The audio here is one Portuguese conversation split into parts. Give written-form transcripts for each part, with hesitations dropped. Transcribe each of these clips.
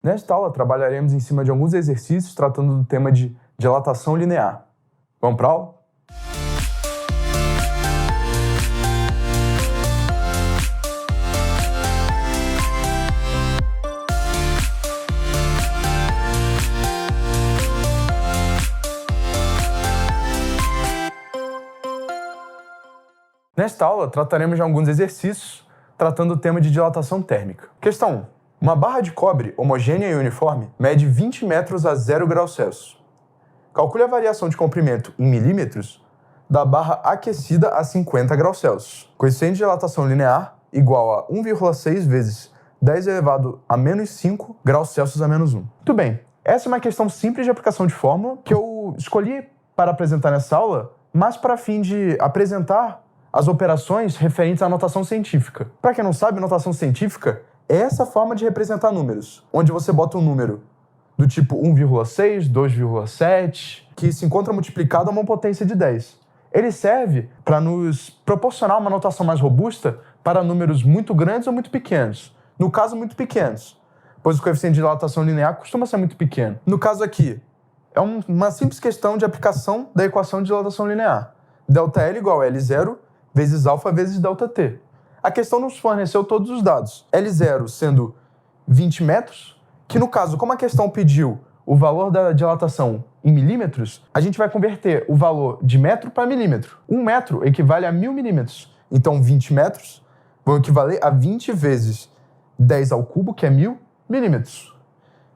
Nesta aula, trabalharemos em cima de alguns exercícios tratando do tema de dilatação linear. Vamos para a aula? Nesta aula, trataremos de alguns exercícios tratando do tema de dilatação térmica. Questão 1. Uma barra de cobre homogênea e uniforme mede 20 metros a 0 graus Celsius. Calcule a variação de comprimento em milímetros da barra aquecida a 50 graus Celsius. Coeficiente de dilatação linear igual a 1,6 vezes 10 elevado a menos 5 graus Celsius a menos 1. Muito bem, essa é uma questão simples de aplicação de fórmula que eu escolhi para apresentar nessa aula, mas para fim de apresentar as operações referentes à notação científica. Para quem não sabe, notação científica é essa forma de representar números, onde você bota um número do tipo 1,6, 2,7, que se encontra multiplicado a uma potência de 10. Ele serve para nos proporcionar uma notação mais robusta para números muito grandes ou muito pequenos. No caso, muito pequenos, pois o coeficiente de dilatação linear costuma ser muito pequeno. No caso aqui, é uma simples questão de aplicação da equação de dilatação linear. ΔL igual a L0 vezes alfa vezes ΔT. A questão nos forneceu todos os dados. L0 sendo 20 metros, que no caso, como a questão pediu o valor da dilatação em milímetros, a gente vai converter o valor de metro para milímetro. 1 metro equivale a 1000 milímetros. Então 20 metros vão equivaler a 20 vezes 10 ao cubo, que é 1000 milímetros,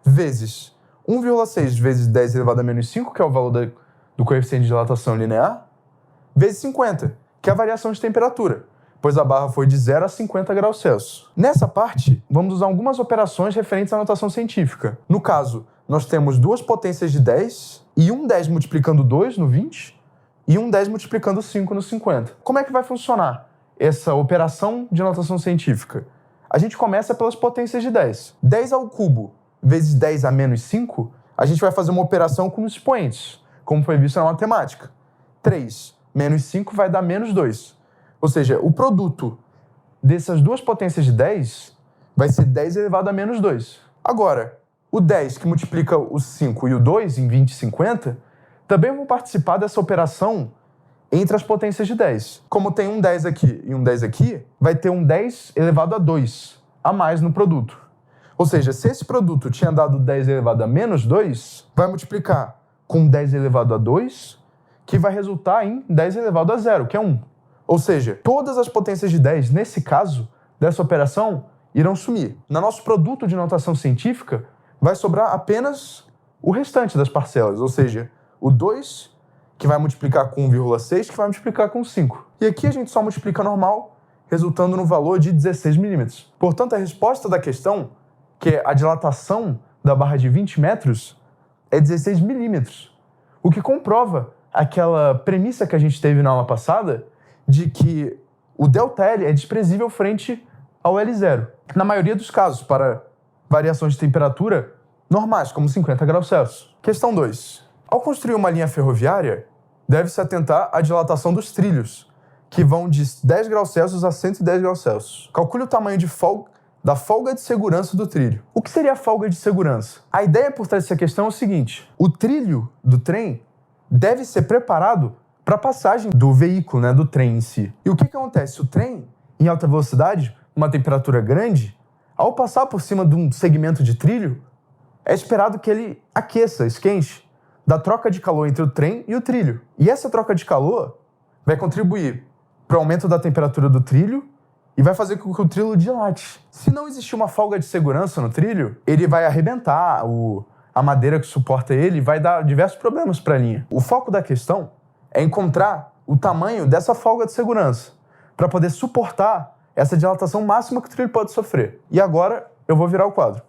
vezes 1,6 vezes 10 elevado a menos 5, que é o valor do coeficiente de dilatação linear, vezes 50, que é a variação de temperatura, pois a barra foi de 0 a 50 graus Celsius. Nessa parte, vamos usar algumas operações referentes à notação científica. No caso, nós temos duas potências de 10 e um 10 multiplicando 2 no 20 e um 10 multiplicando 5 no 50. Como é que vai funcionar essa operação de notação científica? A gente começa pelas potências de 10. 10 ao cubo vezes 10 a menos 5, a gente vai fazer uma operação com os expoentes, como foi visto na matemática. 3 menos 5 vai dar menos 2. Ou seja, o produto dessas duas potências de 10 vai ser 10 elevado a menos 2. Agora, o 10 que multiplica o 5 e o 2 em 20 e 50 também vão participar dessa operação entre as potências de 10. Como tem um 10 aqui e um 10 aqui, vai ter um 10 elevado a 2 a mais no produto. Ou seja, se esse produto tinha dado 10 elevado a menos 2, vai multiplicar com 10 elevado a 2, que vai resultar em 10 elevado a 0, que é 1. Ou seja, todas as potências de 10, nesse caso, dessa operação, irão sumir. No nosso produto de notação científica, vai sobrar apenas o restante das parcelas, ou seja, o 2, que vai multiplicar com 1,6, que vai multiplicar com 5. E aqui a gente só multiplica normal, resultando no valor de 16 milímetros. Portanto, a resposta da questão, que é a dilatação da barra de 20 metros, é 16 milímetros. O que comprova aquela premissa que a gente teve na aula passada, de que o ΔL é desprezível frente ao L0. Na maioria dos casos, para variações de temperatura normais, como 50 graus Celsius. Questão 2. Ao construir uma linha ferroviária, deve-se atentar à dilatação dos trilhos, que vão de 10 graus Celsius a 110 graus Celsius. Calcule o tamanho da folga de segurança do trilho. O que seria a folga de segurança? A ideia por trás dessa questão é o seguinte: o trilho do trem deve ser preparado para a passagem do veículo, do trem em si. E o que acontece? O trem, em alta velocidade, uma temperatura grande, ao passar por cima de um segmento de trilho, é esperado que ele aqueça, esquente, da troca de calor entre o trem e o trilho. E essa troca de calor vai contribuir para o aumento da temperatura do trilho e vai fazer com que o trilho dilate. Se não existir uma folga de segurança no trilho, ele vai arrebentar a madeira que suporta ele e vai dar diversos problemas para a linha. O foco da questão é encontrar o tamanho dessa folga de segurança para poder suportar essa dilatação máxima que o trilho pode sofrer. E agora eu vou virar o quadro.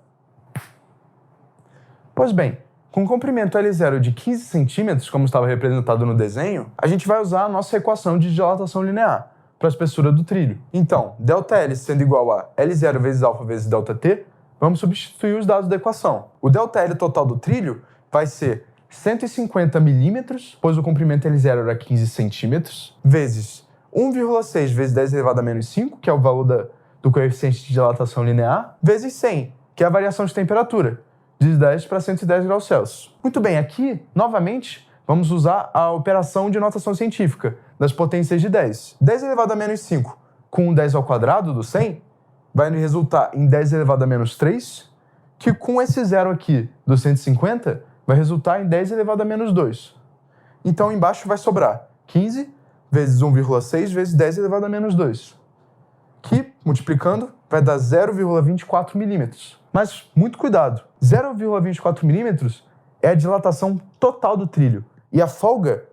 Pois bem, com o comprimento L0 de 15 centímetros, como estava representado no desenho, a gente vai usar a nossa equação de dilatação linear para a espessura do trilho. Então, ΔL sendo igual a L0 vezes alfa vezes ΔT, vamos substituir os dados da equação. O ΔL total do trilho vai ser 150 milímetros, pois o comprimento L0 era 15 centímetros, vezes 1,6 vezes 10 elevado a menos 5, que é o valor do coeficiente de dilatação linear, vezes 100, que é a variação de temperatura, de 10 para 110 graus Celsius. Muito bem, aqui, novamente, vamos usar a operação de notação científica das potências de 10. 10 elevado a menos 5 com 10 ao quadrado do 100 vai resultar em 10 elevado a menos 3, que com esse zero aqui do 150 vai resultar em 10 elevado a menos 2. Então, embaixo vai sobrar 15 vezes 1,6 vezes 10 elevado a menos 2, que, multiplicando, vai dar 0,24 milímetros. Mas, muito cuidado, 0,24 milímetros é a dilatação total do trilho, e a folga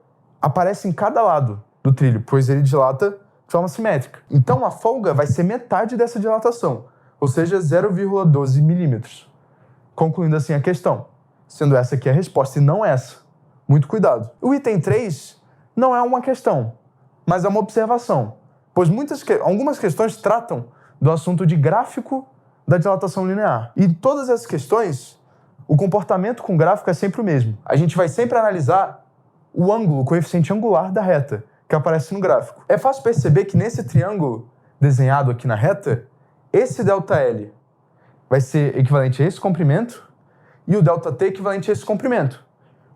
aparece em cada lado do trilho, pois ele dilata de forma simétrica. Então, a folga vai ser metade dessa dilatação, ou seja, 0,12 milímetros. Concluindo assim a questão, sendo essa aqui a resposta e não essa. Muito cuidado. O item 3 não é uma questão, mas é uma observação, pois algumas questões tratam do assunto de gráfico da dilatação linear. E todas essas questões, o comportamento com o gráfico é sempre o mesmo. A gente vai sempre analisar o ângulo, o coeficiente angular da reta que aparece no gráfico. É fácil perceber que nesse triângulo desenhado aqui na reta, esse ΔL vai ser equivalente a esse comprimento e o ΔT equivalente a esse comprimento,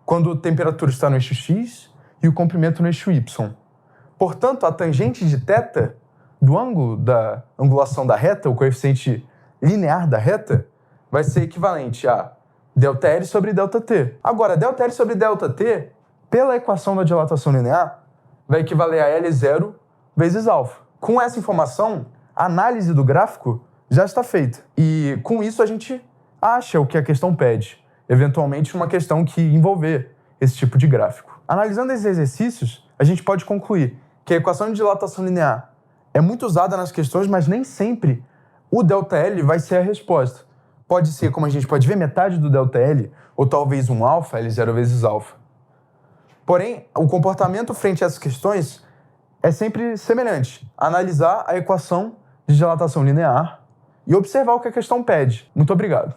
quando a temperatura está no eixo x e o comprimento no eixo y. Portanto, a tangente de θ do ângulo da angulação da reta, o coeficiente linear da reta, vai ser equivalente a ΔL sobre ΔT. Agora, ΔL sobre ΔT, pela equação da dilatação linear, vai equivaler a L0 vezes α. Com essa informação, a análise do gráfico já está feita. E com isso a gente acha o que a questão pede, eventualmente uma questão que envolver esse tipo de gráfico. Analisando esses exercícios, a gente pode concluir que a equação de dilatação linear é muito usada nas questões, mas nem sempre o ΔL vai ser a resposta. Pode ser, como a gente pode ver, metade do ΔL, ou talvez um α, L0 vezes α. Porém, o comportamento frente a essas questões é sempre semelhante. Analisar a equação de dilatação linear e observar o que a questão pede. Muito obrigado.